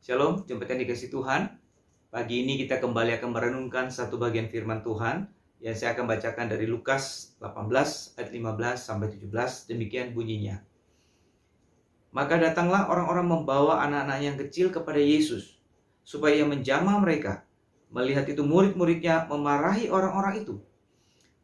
Shalom, jemaat yang dikasihi Tuhan. Pagi ini kita kembali akan merenungkan satu bagian firman Tuhan yang saya akan bacakan dari Lukas 18 ayat 15 sampai 17. Demikian bunyinya. Maka datanglah orang-orang membawa anak-anak yang kecil kepada Yesus supaya ia menjamah mereka. Melihat itu murid-muridnya memarahi orang-orang itu.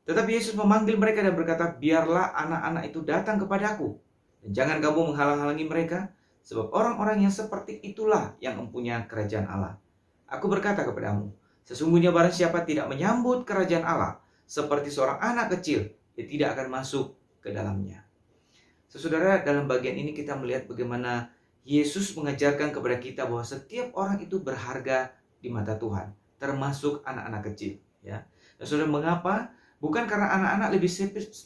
Tetapi Yesus memanggil mereka dan berkata, "Biarlah anak-anak itu datang kepadaku, dan jangan kamu menghalang-halangi mereka, sebab orang-orang yang seperti itulah yang mempunyai kerajaan Allah. Aku berkata kepadamu, sesungguhnya barang siapa tidak menyambut kerajaan Allah seperti seorang anak kecil, dia tidak akan masuk ke dalamnya." Saudara, dalam bagian ini kita melihat bagaimana Yesus mengajarkan kepada kita bahwa setiap orang itu berharga di mata Tuhan, termasuk anak-anak kecil. Ya, dan saudara, mengapa? Bukan karena anak-anak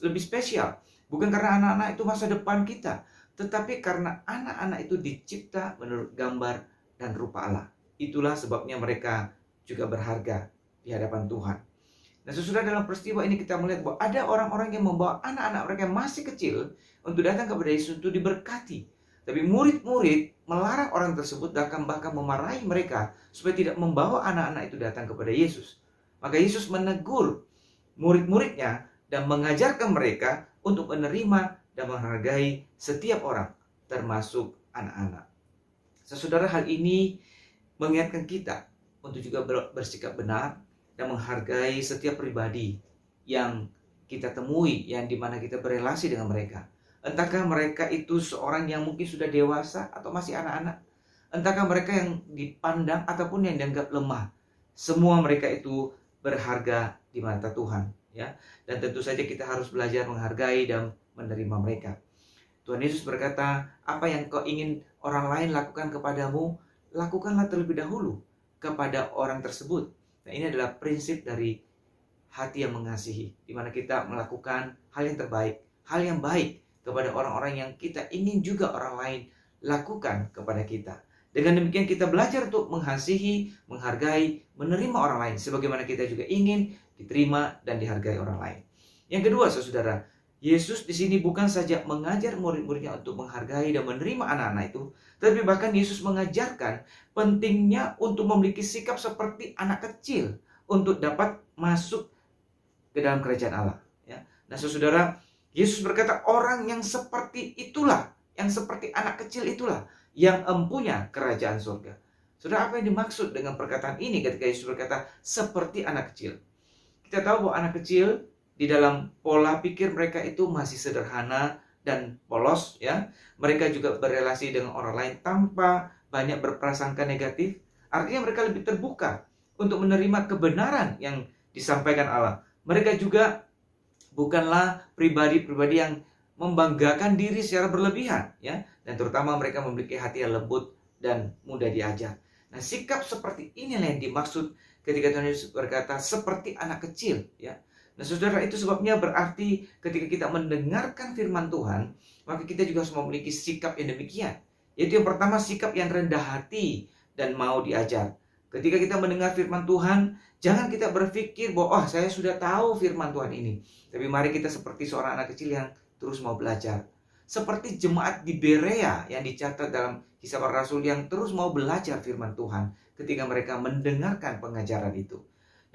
lebih spesial, bukan karena anak-anak itu masa depan kita, tetapi karena anak-anak itu dicipta menurut gambar dan rupa Allah. Itulah sebabnya mereka juga berharga di hadapan Tuhan. Nah, sesudah dalam peristiwa ini kita melihat bahwa ada orang-orang yang membawa anak-anak mereka yang masih kecil untuk datang kepada Yesus untuk diberkati. Tapi murid-murid melarang orang tersebut dan bahkan memarahi mereka supaya tidak membawa anak-anak itu datang kepada Yesus. Maka Yesus menegur murid-muridnya dan mengajarkan mereka untuk menerima dan menghargai setiap orang, termasuk anak-anak. Saudara, hal ini mengingatkan kita untuk juga bersikap benar dan menghargai setiap pribadi yang kita temui, yang dimana kita berelasi dengan mereka. Entahkah mereka itu seorang yang mungkin sudah dewasa atau masih anak-anak, entahkah mereka yang dipandang ataupun yang dianggap lemah, semua mereka itu berharga di mata Tuhan, ya. Dan tentu saja kita harus belajar menghargai dan menerima mereka. Tuhan Yesus berkata, apa yang kau ingin orang lain lakukan kepadamu, lakukanlah terlebih dahulu kepada orang tersebut. Nah, ini adalah prinsip dari hati yang mengasihi, di mana kita melakukan hal yang terbaik, hal yang baik kepada orang-orang yang kita ingin juga orang lain lakukan kepada kita. Dengan demikian kita belajar untuk mengasihi, menghargai, menerima orang lain, sebagaimana kita juga ingin diterima dan dihargai orang lain. Yang kedua, saudara, Yesus di sini bukan saja mengajar murid-muridnya untuk menghargai dan menerima anak-anak itu, tapi bahkan Yesus mengajarkan pentingnya untuk memiliki sikap seperti anak kecil untuk dapat masuk ke dalam kerajaan Allah. Ya. Nah, saudara, Yesus berkata orang yang seperti itulah, yang seperti anak kecil itulah yang empunya kerajaan surga. Saudara, apa yang dimaksud dengan perkataan ini ketika Yesus berkata seperti anak kecil? Kita tahu bahwa anak kecil di dalam pola pikir mereka itu masih sederhana dan polos, ya. Mereka juga berelasi dengan orang lain tanpa banyak berprasangka negatif. Artinya mereka lebih terbuka untuk menerima kebenaran yang disampaikan Allah. Mereka juga bukanlah pribadi-pribadi yang membanggakan diri secara berlebihan, ya. Dan terutama mereka memiliki hati yang lembut dan mudah diajar. Nah, sikap seperti inilah yang dimaksud ketika Tuhan Yesus berkata seperti anak kecil, ya. Nah, saudara, itu sebabnya berarti ketika kita mendengarkan firman Tuhan, maka kita juga harus memiliki sikap yang demikian. Yaitu yang pertama, sikap yang rendah hati dan mau diajar. Ketika kita mendengar firman Tuhan, jangan kita berpikir bahwa saya sudah tahu firman Tuhan ini. Tapi mari kita seperti seorang anak kecil yang terus mau belajar. Seperti jemaat di Berea yang dicatat dalam Kisah Para Rasul yang terus mau belajar firman Tuhan ketika mereka mendengarkan pengajaran itu.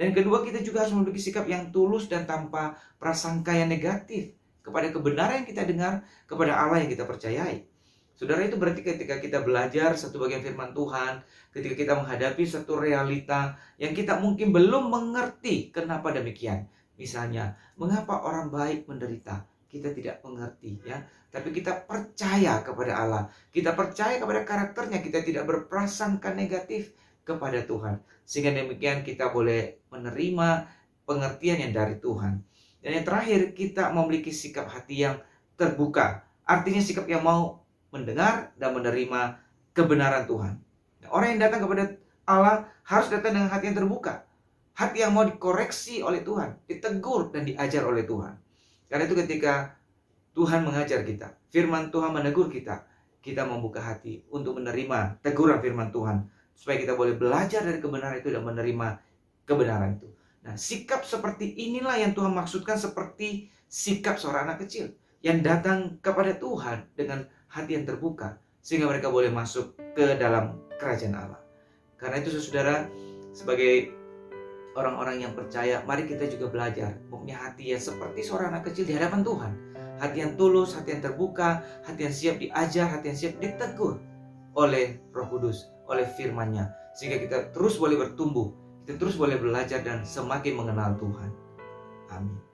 Dan kedua, kita juga harus memiliki sikap yang tulus dan tanpa prasangka yang negatif kepada kebenaran yang kita dengar, kepada Allah yang kita percayai. Saudara, itu berarti ketika kita belajar satu bagian firman Tuhan, ketika kita menghadapi satu realita yang kita mungkin belum mengerti kenapa demikian. Misalnya, mengapa orang baik menderita? Kita tidak mengerti, ya. Tapi kita percaya kepada Allah. Kita percaya kepada karakternya. Kita tidak berprasangka negatif kepada Tuhan. Sehingga demikian kita boleh menerima pengertian yang dari Tuhan. Dan yang terakhir, kita memiliki sikap hati yang terbuka. Artinya sikap yang mau mendengar dan menerima kebenaran Tuhan. Nah, orang yang datang kepada Allah harus datang dengan hati yang terbuka. Hati yang mau dikoreksi oleh Tuhan, ditegur dan diajar oleh Tuhan. Karena itu ketika Tuhan mengajar kita, firman Tuhan menegur kita, kita membuka hati untuk menerima teguran firman Tuhan. Supaya kita boleh belajar dari kebenaran itu dan menerima kebenaran itu. Nah, sikap seperti inilah yang Tuhan maksudkan seperti sikap seorang anak kecil yang datang kepada Tuhan dengan hati yang terbuka. sehingga mereka boleh masuk ke dalam kerajaan Allah. Karena itu saudara, sebagai orang-orang yang percaya, mari kita juga belajar mempunyai hati yang seperti seorang anak kecil di hadapan Tuhan. Hati yang tulus, hati yang terbuka, hati yang siap diajar, hati yang siap ditegur oleh Roh Kudus, oleh firman-Nya, sehingga kita terus boleh bertumbuh, kita terus boleh belajar dan semakin mengenal Tuhan. Amin.